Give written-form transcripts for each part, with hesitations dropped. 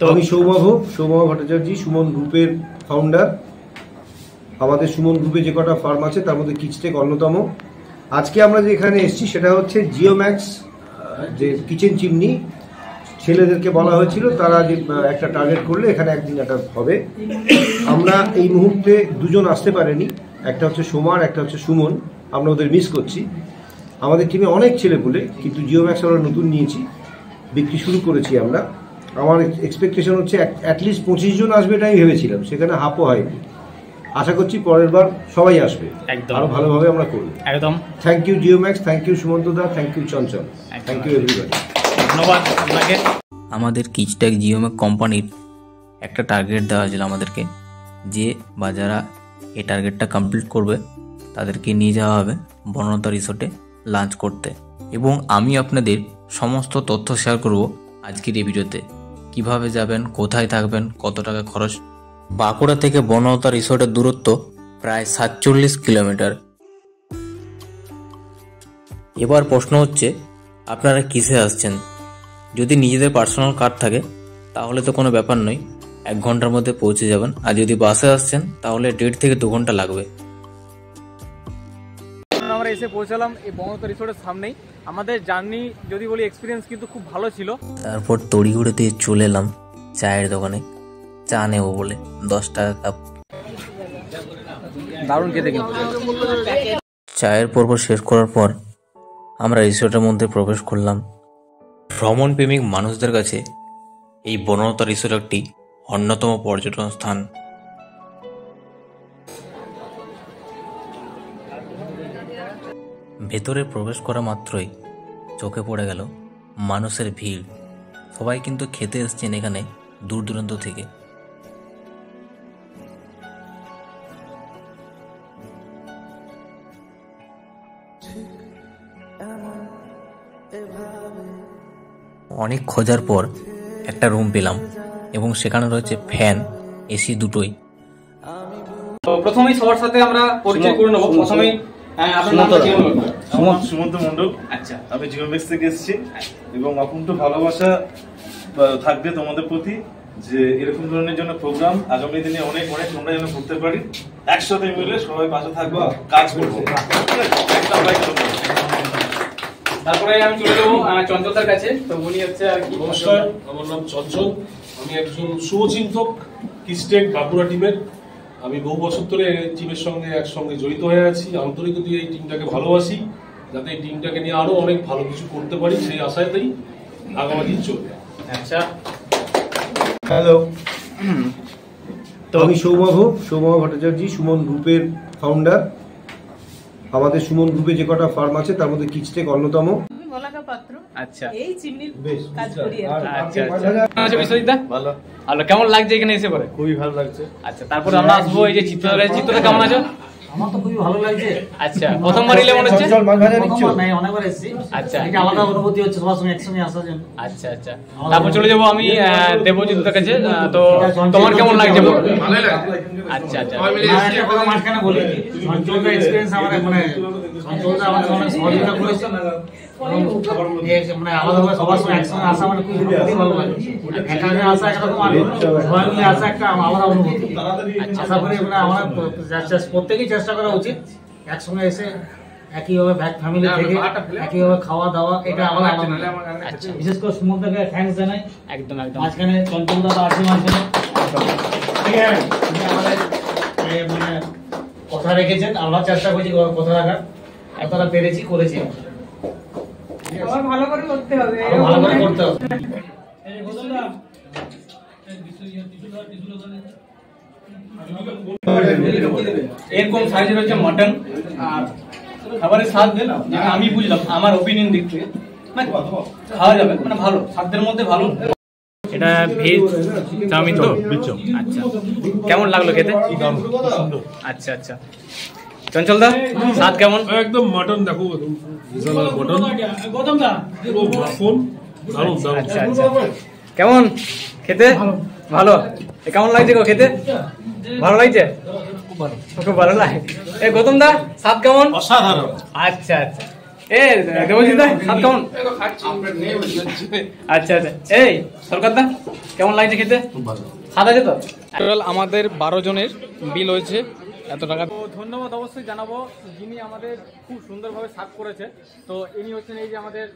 তো আমি সৌমভ ভট্টাচার্য, সুমন গ্রুপের ফাউন্ডার। আমাদের সুমন গ্রুপে যে কটা ফার্ম আছে তার মধ্যে কিচটেক অন্যতম। আজকে আমরা যে এখানে এসেছি সেটা হচ্ছে জিওম্যাক্স যে কিচেন চিমনি, ছেলেদেরকে বলা হয়েছিল তারা যে একটা টার্গেট করলে এখানে একদিন একটা হবে। আমরা এই মুহূর্তে দুজন আসতে পারেনি, একটা হচ্ছে সোমার, একটা হচ্ছে সুমন। আমরা ওদের মিস করছি। আমাদের টিমে অনেক ছেলেপুলে, কিন্তু জিওম্যাক্স আমরা নতুন নিয়েছি, বিক্রি শুরু করেছি আমরা। আমার এক্সপেকটেশন হচ্ছে অ্যাটলিস্ট 25 জন আসবে, এটাই ভেবেছিলাম, সেখানে হাফও হয়নি। আশা করছি পরের বার সবাই আসবে, আরো ভালোভাবে আমরা করব। একদম। Thank you Geomax, thank you Sumanta da, thank you Chanchal, thank you everybody. ধন্যবাদ আপনাকে। আমাদের কিচটেক জিওম্যাক্স কোম্পানির একটা টার্গেট দেওয়া হয়েছিল আমাদেরকে, যে বা যারা এই টার্গেটটা কমপ্লিট করবে তাদেরকে নিয়ে যাওয়া হবে বনলতা রিসোর্টে লাঞ্চ করতে। এবং আমি আপনাদের সমস্ত তথ্য শেয়ার করব আজকের এই ভিডিওতে। কিভাবে যাবেন, কোথায় থাকবেন, কত টাকা খরচ। বাঁকুড়া থেকে বনলতা রিসোর্টের দূরত্ব প্রায় 47 কিলোমিটার। এবার প্রশ্ন হচ্ছে আপনারা কিসে আসছেন। যদি নিজেদের পার্সোনাল কার থাকে তাহলে তো কোনো ব্যাপার নয়, 1 ঘন্টার মধ্যে পৌঁছে যাবেন। আর যদি বাসে আসছেন তাহলে 1.5 থেকে 2 ঘন্টা লাগবে। আমরা এসে পৌঁছালাম এই বনলতা রিসোর্টের সামনেই। আমাদের জার্নি যদি বলি এক্সপিরিয়েন্স কিন্তু খুব ভালো ছিল। তারপর তড়িঘড়ি দিয়ে চলে এলাম চায়ের দোকানে, চা নেবো বলে 10 টাকা কাপ। দারুণ খেতে কিন্তু। চায়ের পর্ব শেষ করার পর আমরা রিসোর্টের মধ্যে প্রবেশ করলাম। ভ্রমণ প্রেমিক মানুষদের কাছে এই বনলতা রিসোর্ট একটি অন্যতম পর্যটন স্থান। ভেতরে প্রবেশ করা মাত্রই চোখে পড়ে গেল মানুষের ভিড়। সবাই কিন্তু খেতে এসছেন এখানে দূর দূরান্ত থেকে। অনেক খোঁজার পর একটা রুম পেলাম এবং সেখানে রয়েছে ফ্যান, এসি দুটোই। তো প্রথমেই সবার সাথে আমরা পরিচয় করে নেব। প্রথমেই সুমন্ত মণ্ডল। আচ্ছা, আমি জিওম্যাক্স থেকে এসেছি এবং অকুণ্ঠ ভালোবাসা থাকবে তোমাদের প্রতি, যে এরকম ধরনের জন্য প্রোগ্রাম আগামী দিনে অনেক অনেক তোমরা যেন করতে পারি। একসাথে মিলে সবাই পাশে থাকবো, কাজ করবো। তারপরে আমি চলে যাবো চঞ্চলদার কাছে। তো উনি হচ্ছে আর কি। নমস্কার, আমার নাম চঞ্চল। আমি একজন শুভচিন্তক কিচটেক বাঁকুড়া টিমের। আমি বহু বছর ধরে এই টিমের সঙ্গে একসঙ্গে জড়িত হয়ে আছি। আন্তরিকতা এই টিমটাকে ভালোবাসি, যাতে এই টিমটাকে নিয়ে আরো অনেক ভালো কিছু করতে পারি সেই আশাতেই আগামী দিন চলবে। আচ্ছা, হ্যালো, তো আমি সৌমভ ভট্টাচার্য, সুমন গ্রুপের ফাউন্ডার। আমাদের সুমন গ্রুপে যে কটা ফার্ম আছে তার মধ্যে কিচটেক অন্যতম। আচ্ছা, এই চিমনির কাজ করি। আচ্ছা বিশ্বজিৎ দা, ভালো ভালো। কেমন লাগছে এখানে এসে পরে? খুবই ভালো লাগছে। আচ্ছা, তারপরে আমরা আসবো এই যে চিত্রটা। কেমন আছো? আমার তো খুবই ভালো লাগছে। আচ্ছা, প্রথমবার এলে মনে হচ্ছে? অনেকবার এসেছি। আচ্ছা, এটা আলাদা অনুভূতি হচ্ছে সবার সঙ্গে একসঙ্গে আসার জন্য। আচ্ছা আচ্ছা। তারপর চলে যাবো আমি দেবজিৎদার কাছে। তো তোমার কেমন লাগছে? ভালোই লাগছে। আচ্ছা আচ্ছা। একটা কথা মাঝখানে বলি, চঞ্চলদার এক্সপেরিয়েন্স আমার মানে চঞ্চলদা আমাদের অনেক সহযোগিতা করেছে। মানে আলাদাভাবে সবার সঙ্গে একসঙ্গে আসা মানে খুবই ভালো লাগে। একা আসা একরকম, আর সবাই মিলে আসা একটা আলাদা অনুভূতি। আশা করি মানে আমরা প্রত্যেকেই চেষ্টা করা উচিত একসঙ্গে এসে একইভাবে ফ্যামিলি থেকে একইভাবে খাওয়া দাওয়া, এটা আলাদা আলাদা। বিশেষ করে সুমনদাকে থ্যাঙ্কস জানাই। একদম একদম। মাঝখানে চঞ্চলদা আছে, মাঝখানে আমাদের মানে কথা রেখেছেন। আমরা চেষ্টা করছি কথা রাখার, কথাটা পেরেছি, করেছি। ভালো করে করতে হবে, ভালো করে করতে হবে। এরকম সাইজের হচ্ছে মটন। আর খাবারের স্বাদ যেটা আমি বুঝলাম, আমার ওপিনিয়ন দিক থেকে খাওয়া যাবে, মানে ভালো, স্বাদের মধ্যে ভালো। এটা ভেজ চাউমিন তো? আচ্ছা, কেমন লাগলো খেতে? আচ্ছা আচ্ছা। চঞ্চল দা, স্বাদ কেমন? একদম মাটন, দেখো মাটন। আচ্ছা আচ্ছা। কেমন খেতে? ভালো। কেমন লাগছে গো খেতে? ভালো লাগছে? খুব ভালো লাগে। এ গৌতম দা, স্বাদ কেমন? অসাধারণ। আচ্ছা আচ্ছা। এ দেবজিৎ দা, স্বাদ কেমন? আচ্ছা আচ্ছা। এই সরকার দা, কেমন লাগছে খেতে? খুব ভালো। স্বাদ আছে তো? টোটাল আমাদের 12 জনের বিল হয়েছে এত টাকা। তো ধন্যবাদ অবশ্যই জানাবো যিনি আমাদের খুব সুন্দরভাবে সার্ভ করেছে। তো ইনি হচ্ছেন এই যে আমাদের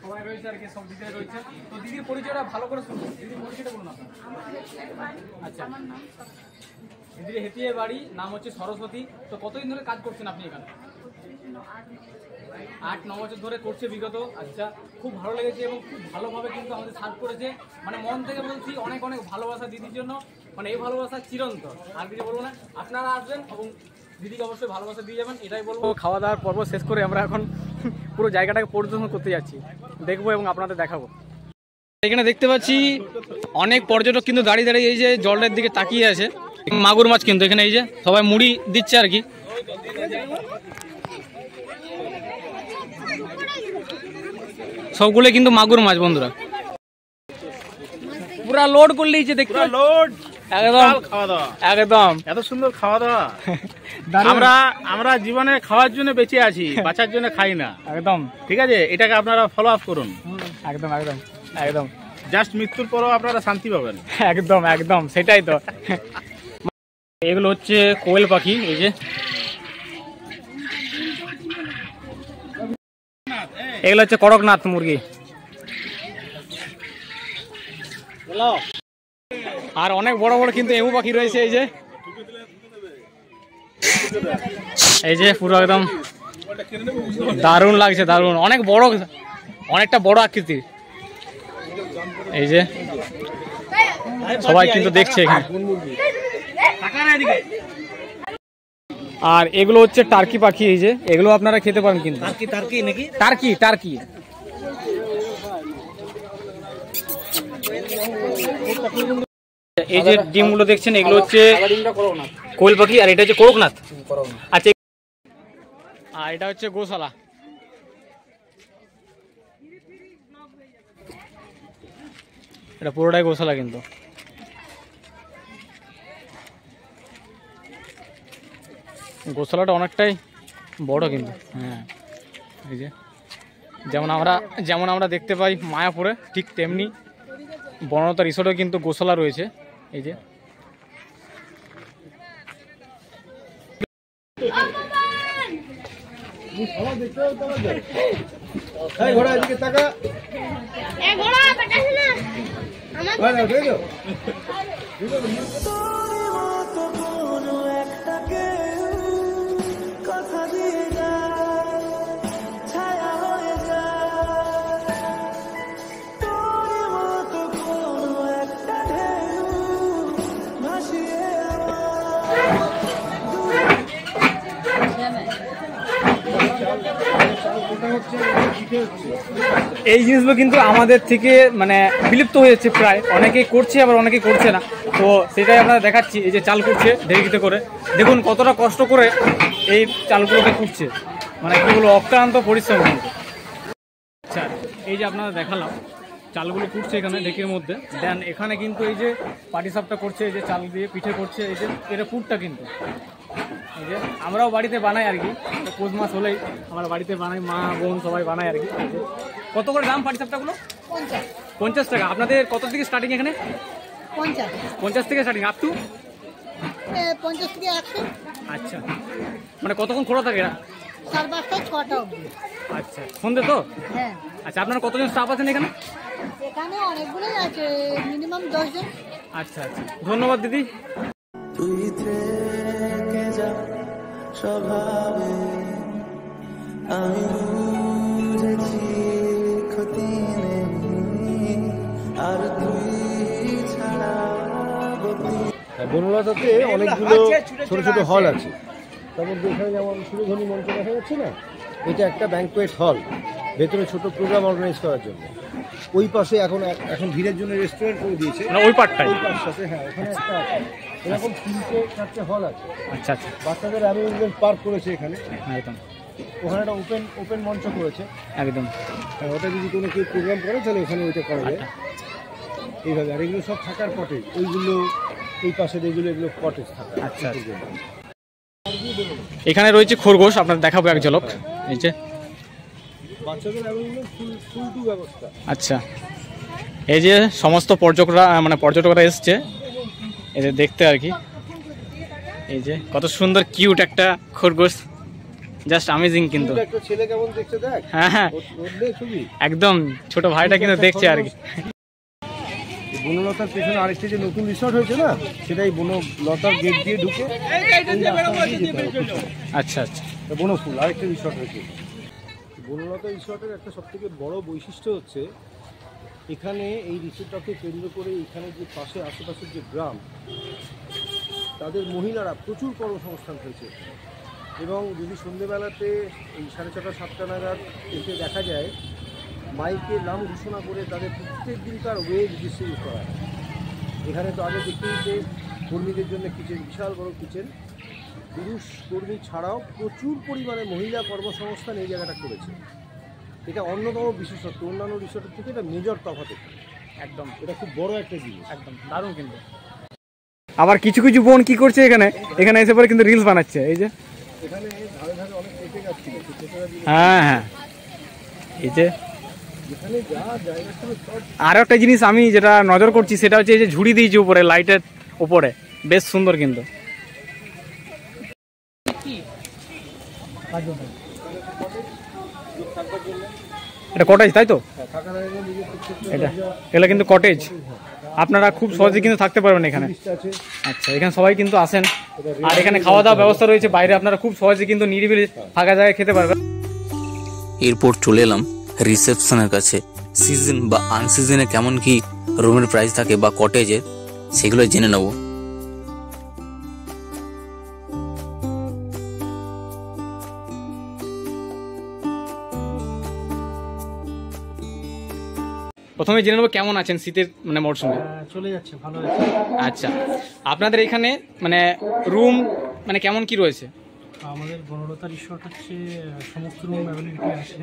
সবাই রয়েছে আর কি, সব দিদিরা রয়েছে। তো দিদির পরিচয়টা ভালো করে শুনুন, দিদির পরিচয়টা বলুন আপনার। আচ্ছা, দিদির হেতিয়ে বাড়ি, নাম হচ্ছে সরস্বতী। তো কতদিন ধরে কাজ করছেন আপনি এখানে? 8-9 বছর ধরে করছে বিগত। আচ্ছা, খুব ভালো লেগেছে এবং খুব ভালোভাবে কিন্তু আমাদের সার্ভ করেছে। মানে মন থেকে বলছি অনেক অনেক ভালোবাসা দিদির জন্য, মানে এই ভালোবাসা চিরন্তন। আর কিছু বলবো না, আপনারা আসবেন এবং দিদিকে অবশ্যই ভালোবাসা দিয়ে যাবেন, এটাই বলবো। খাওয়া দাওয়ার পর্ব শেষ করে আমরা এখন পুরো জায়গাটাকে পরিদর্শন করতে যাচ্ছি, দেখবো এবং আপনাদের দেখাবো। এখানে দেখতে পাচ্ছি অনেক পর্যটক কিন্তু দাঁড়িয়ে দাঁড়িয়ে এই যে জলের দিকে তাকিয়ে আছে। মাগুর মাছ কিন্তু এখানে এই যে সবাই মুড়ি দিচ্ছে আর কি। সবগুলো কিন্তু মাগুর মাছ বন্ধুরা, পুরা লোড করলেই যে দেখতে লোড একদম খাওয়া দাওয়া, একদম এত সুন্দর খাওয়া দাওয়া। আমরা জীবনে খাওয়ার জন্য বেঁচে আছি, বাঁচার জন্য খাই না। একদম ঠিক আছে, এটাকে আপনারা ফলো আপ করুন। একদম একদম একদম জাস্ট মৃত্যুর পরও আপনারা শান্তি পাবেন। একদম একদম সেটাই তো। এগুলো হচ্ছে কোয়েল পাখি, এই যে এগুলো হচ্ছে করকনাথ মুরগি। আর অনেক বড় বড় কিন্তু এমু পাখি রয়েছে, এই যে পুরো একদম দারুণ লাগছে, দারুণ। অনেক বড়, অনেকটা বড় আকৃতির। এই যে সবাই কিন্তু দেখছে এখানে। আর এগুলো হচ্ছে টার্কি পাখি, এই যে এগুলো আপনারা খেতে পারেন কিন্তু। টার্কি নাকি? Turkey turkey. এই যে ডিমগুলো দেখছেন এগুলো হচ্ছে কোয়েল পাখি, আর এটা হচ্ছে করকনাথ। আচ্ছা, আর এটা হচ্ছে গোশালা। এটা পুরোটাই গোশালা কিন্তু। গোশালাটা অনেকটাই বড় কিন্তু। হ্যাঁ, এই যে যেমন আমরা দেখতে পাই মায়াপুরে, ঠিক তেমনি বনলতা রিসোর্টে কিন্তু গোশালা রয়েছে। এই যে এই জিনিসগুলো কিন্তু আমাদের থেকে মানে বিলুপ্ত হয়ে যাচ্ছে প্রায়। অনেকেই করছে আবার অনেকেই করছে না। তো সেটাই আপনারা দেখাচ্ছি। এই যে চাল করছে ঢেকিতে করে, দেখুন কতটা কষ্ট করে এই চালগুলোকে কুটছে, মানে কি বলবো, অক্লান্ত পরিশ্রম কিন্তু। আচ্ছা, এই যে আপনারা দেখালাম চালগুলো কুটছে এখানে ঢেকির মধ্যে। দেন এখানে কিন্তু এই যে পাটিসাপটা করছে, এই যে চাল দিয়ে পিঠে করছে, এই যে এটা পুরটা কিন্তু এই যে আমরাও বাড়িতে বানাই আর কি। পৌষ মাস হলেই আমরা বাড়িতে বানাই, মা বোন সবাই বানাই আর কি। কত করে দাম পাটিসাপটাগুলো? 50 টাকা। আপনাদের কত থেকে স্টার্টিং এখানে? 50 থেকে স্টার্টিং, আপ টু 50 থেকে 100। আচ্ছা, মানে কতক্ষণ খোলা থাকে এরা? 5:30 6টা অবধি। আচ্ছা, সন্ধ্যে তো? হ্যাঁ। আচ্ছা, আপনার কতজন স্টাফ আছেন এখানে? এখানে অনেকগুলোই আছে, মিনিমাম 10 জন। আচ্ছা আচ্ছা, ধন্যবাদ দিদি। তুই থেকে যা স্বভাবে, আমি বুঝেছি ক্ষতি নেই, আর তুই ছাড়া বনলতাতে অনেকগুলো ছোট ছোট হল আছে। তার মধ্যে এখানে যেমন সুরধ্বনি মঞ্চ দেখা যাচ্ছে না, এটা একটা ব্যাংকোয়েট হল, ভেতরে ছোট প্রোগ্রাম অর্গানাইজ করার জন্য। ওই পাশে এখন ভিড়ের জন্য রেস্টুরেন্ট করে দিয়েছে, ওই পার্টটাই, ওই পাশটাতে। হ্যাঁ, ওখানে একটা আছে। এরকম 3-4 হল আছে। আচ্ছা আচ্ছা, বাচ্চাদের অ্যামিউজমেন্ট পার্ক করেছে এখানে। একদম। ওখানে একটা ওপেন মঞ্চ করেছে একদম। ওটা যদি কোনো কেউ প্রোগ্রাম করে তাহলে ওখানে ওইটা করা যায় এইভাবে। আর এগুলো সব থাকার কটেজ, ওইগুলো এই পাশে এগুলো কটেজ থাকা। আচ্ছা, এখানে রয়েছে খরগোশ, আপনার দেখাবো এক ঝলক। এই যে বাচ্চাদের ফুল টু ব্যবস্থা। আচ্ছা, এই যে সমস্ত পর্যটকরা এসছে এই যে দেখতে আর কি। এই যে কত সুন্দর কিউট একটা খরগোশ, জাস্ট অ্যামেজিং কিন্তু। একটা ছেলে কেমন দেখতে দেখ। হ্যাঁ একদম ছোট ভাইটা কিন্তু দেখছে আর কি। বনলতার পেছনে আরেকটা যে নতুন রিসর্ট হয়েছে না, সেটাই বনলতার গেট দিয়ে ঢুকে। আচ্ছা আচ্ছা, বনফুল আরেকটা রিসর্ট হয়েছে। বনলতা রিসর্টের একটা সবথেকে বড় বৈশিষ্ট্য হচ্ছে এখানে এই রিসর্টটাকে কেন্দ্র করে এখানে যে আশেপাশের যে গ্রাম, তাদের মহিলারা প্রচুর কর্মসংস্থান হয়েছে। এবং যদি সন্ধ্যেবেলাতে এই 6:30 7টা নাগাদ এসে দেখা যায়, মাইকের নাম ঘোষণা করে তাদের প্রত্যেক দিনকার ওয়েজ ডিস্ট্রিবিউট করা হয়। এখানে তো আগে দেখতেই যে কর্মীদের জন্য কিচেন, বিশাল বড় কিচেন, পুরুষ কর্মী ছাড়াও প্রচুর পরিমাণে মহিলা কর্মসংস্থান এই জায়গাটা করেছে। এটা অন্যতম বিশেষত্ব, অন্যান্য রিসোর্টের থেকে এটা মেজর তফাৎ। একদম এটা খুব বড় একটা জিনিস, একদম দারুণ কিন্তু। আবার কিছু কিছু বোন কি করছে এখানে এসে পরে কিন্তু রিলস বানাচ্ছে। এই যে এখানে ধারে ধারে অনেক পেঁপে গাছ ছিল, হ্যাঁ এই যে আরো একটা জিনিস আমি যেটা নজর করছি সেটা হচ্ছে এই যে ঝুড়ি দিয়েছে উপরে, লাইটের উপরে, বেশ সুন্দর কিন্তু। এটা কটেজ তাই তো? এটা কিন্তু কটেজ, আপনারা খুব সহজে কিন্তু থাকতে পারবেন এখানে। আচ্ছা, এখানে সবাই কিন্তু আসেন, আর এখানে খাওয়া দাওয়া ব্যবস্থা রয়েছে বাইরে, আপনারা খুব সহজে কিন্তু নিরিবিলি ফাঁকা জায়গায় খেতে পারবেন। এরপর চলে এলাম রিসেপশনের কাছে। সিজন বা আনসিজনে কেমন কি রুমের প্রাইস থাকে বা কটেজের, সেগুলো জেনে নেব। প্রথমে জেনে নেবো কেমন আছেন শীতের মরশুমে? চলে যাচ্ছে, ভালো আছে। আচ্ছা, আপনাদের এখানে রুম কেমন কি রয়েছে? আমাদের বনলতা রিসর্ট হচ্ছে সমস্ত রুম অ্যাভেলেবিলিটি আছে।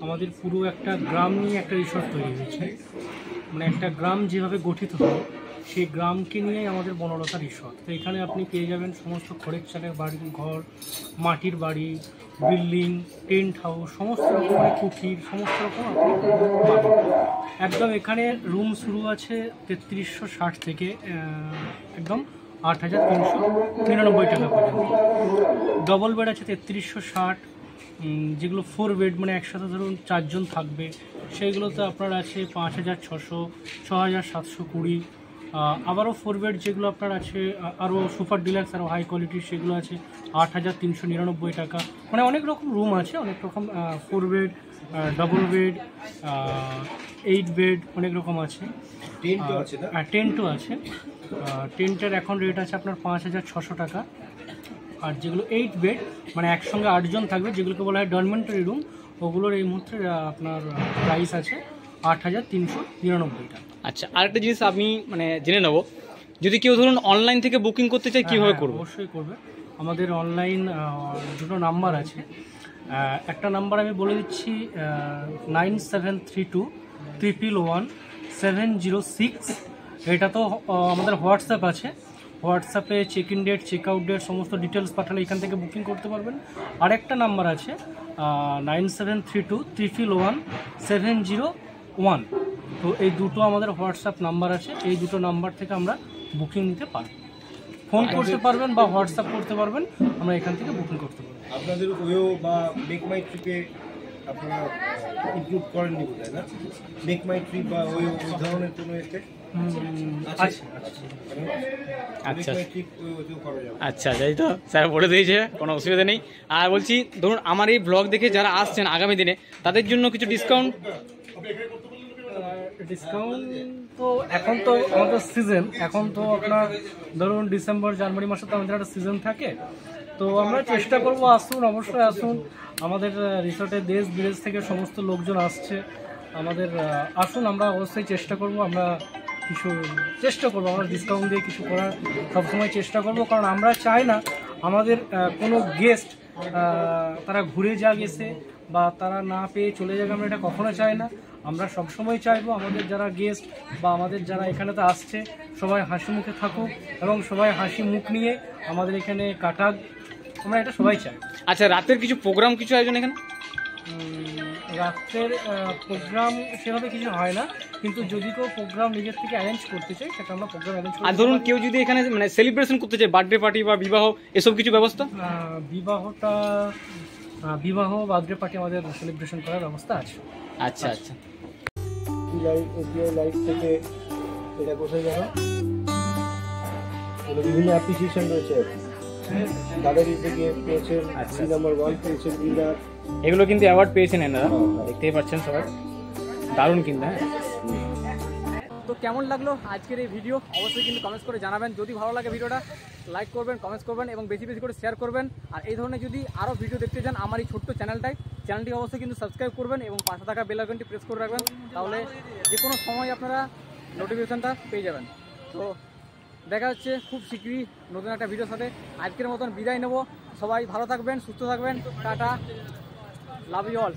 আমাদের পুরো একটা গ্রাম নিয়ে একটা রিসর্ট তৈরি হয়েছে, একটা গ্রাম যেভাবে গঠিত হয় সেই গ্রামকে নিয়েই আমাদের বনলতা রিসর্ট। তো এখানে আপনি পেয়ে যাবেন সমস্ত খড়ের চালের বাড়ি, ঘর, মাটির বাড়ি, বিল্ডিং, টেন্ট হাউস, সমস্ত রকমের কুটির, সমস্ত রকম আপনি পাবেন। একদম এখানে রুম শুরু আছে 3360 থেকে একদম 8399 টাকা পর্যন্ত। ডবল বেড আছে 3360, যেগুলো 4 বেড একসাথে ধরুন 4 জন থাকবে, সেইগুলোতে আপনার আছে 5600, 6720। আবারও 4 বেড যেগুলো আপনার আছে আরও সুপার ডিলাক্স, আরও হাই কোয়ালিটির, সেগুলো আছে 8399 টাকা। অনেক রকম রুম আছে, অনেক রকম 4 বেড, ডবল বেড, 8 বেড, অনেক রকম আছে। টেন্টও আছে। টেন্টের এখন রেট আছে আপনার 5600 টাকা। আর যেগুলো 8 বেড একসঙ্গে 8 জন থাকবে, যেগুলোকে বলা হয় ডরমেন্টারি রুম, ওগুলোর এই মুহূর্তে আপনার প্রাইস আছে 8399 টাকা। আচ্ছা, আরেকটা জিনিস আমি জেনে নেব, যদি কেউ ধরুন অনলাইন থেকে বুকিং করতে চায় কীভাবে করবে? অবশ্যই করবে। আমাদের অনলাইন দুটো নাম্বার আছে। একটা নাম্বার আমি বলে দিচ্ছি, 9732111706। এটা তো আমাদের হোয়াটসঅ্যাপ আছে, হোয়াটসঅ্যাপে check in date, check out date সমস্ত ডিটেলস পাঠালে এখান থেকে বুকিং করতে পারবেন। আরেকটা নাম্বার আছে 9732331701। তো এই দুটো আমাদের হোয়াটসঅ্যাপ নাম্বার আছে, এই দুটো নাম্বার থেকে আমরা বুকিং নিতে পারবো। ফোন করতে পারবেন বা হোয়াটসঅ্যাপ করতে পারবেন, আমরা এখান থেকে বুকিং করতে পারবো। আপনাদের ওয়েও বা মেক মাই ট্রিপে আপনারা ইনক্লুড করেননি বোধ হয় না? মেক মাই ট্রিপ বা ওই ধরনের কোনো এতে আচ্ছা, যাই তো স্যার বলে দিয়েছে, কোনো অসুবিধা নেই। আর বলছি, ধরুন আমার এই ব্লগ দেখে যারা আসছেন আগামী দিনে, তাদের জন্য কিছু ডিসকাউন্ট তো এখন তো আমাদের সিজন, এখন তো আপনার ধরুন ডিসেম্বর জানুয়ারি মাসে তো আমাদের একটা সিজন থাকে। তো আমরা চেষ্টা করবো, আসুন, অবশ্যই আসুন। আমাদের রিসর্টে দেশ বিদেশ থেকে সমস্ত লোকজন আসছে, আমাদের আসুন, আমরা অবশ্যই চেষ্টা করব, আমরা ডিসকাউন্ট দিয়ে কিছু করার সবসময় চেষ্টা করব। কারণ আমরা চাই না আমাদের কোনো গেস্ট তারা ঘুরে যাক এসে, বা তারা না পেয়ে চলে যাক, আমরা এটা কখনো চাই না। আমরা সবসময় চাইবো আমাদের যারা গেস্ট বা আমাদের যারা এখানেতে আসছে সবাই হাসি মুখে থাকুক এবং সবাই হাসি মুখ নিয়ে আমাদের এখানে কাটাক, আমরা এটা সবাই চাই। আচ্ছা, রাতের কিছু প্রোগ্রাম, কিছু আয়োজন এখানে? রাতের প্রোগ্রাম সেভাবে কিছু হয় না, কিন্তু যদি কেউ প্রোগ্রাম নিজের থেকে অ্যারেঞ্জ করতে চাই সেটা আমরা প্রোগ্রাম অ্যারেঞ্জ আর ধরুন কেউ যদি এখানে মানে সেলিব্রেশন করতে চায়, বার্থডে পার্টি বা বিবাহ, এসব কিছু ব্যবস্থা? বিবাহ বার্থডে পার্টি আমাদের সেলিব্রেশন করার ব্যবস্থা আছে। আচ্ছা আচ্ছা। এসবিআই লাইফ থেকে এটা কোথায় জানো, বিভিন্ন অ্যাপ্রিসিয়েশন রয়েছে। দাদাগিরি থেকে পেয়েছেন 3 নাম্বার 1 পেয়েছেন উইনার। এগুলো কিন্তু অ্যাওয়ার্ড পেয়েছেন এনারা, দেখতেই পাচ্ছেন সবাই, দারুণ কিন্তু। হ্যাঁ, তো কেমন লাগলো আজকের এই ভিডিও অবশ্যই কিন্তু কমেন্টস করে জানাবেন। যদি ভালো লাগে ভিডিওটা লাইক করবেন, কমেন্টস করবেন এবং বেশি বেশি করে শেয়ার করবেন। আর এই ধরনের যদি আরও ভিডিও দেখতে চান আমার এই ছোট্ট চ্যানেলটি অবশ্যই কিন্তু সাবস্ক্রাইব করবেন এবং পাশে থাকা বেল আইকনটি প্রেস করে রাখবেন, তাহলে যে কোনো সময় আপনারা নোটিফিকেশানটা পেয়ে যাবেন। তো দেখা হচ্ছে খুব শীঘ্রই নতুন একটা ভিডিওর সাথে। আজকের মতন বিদায় নেব। সবাই ভালো থাকবেন, সুস্থ থাকবেন। Tata, love you all.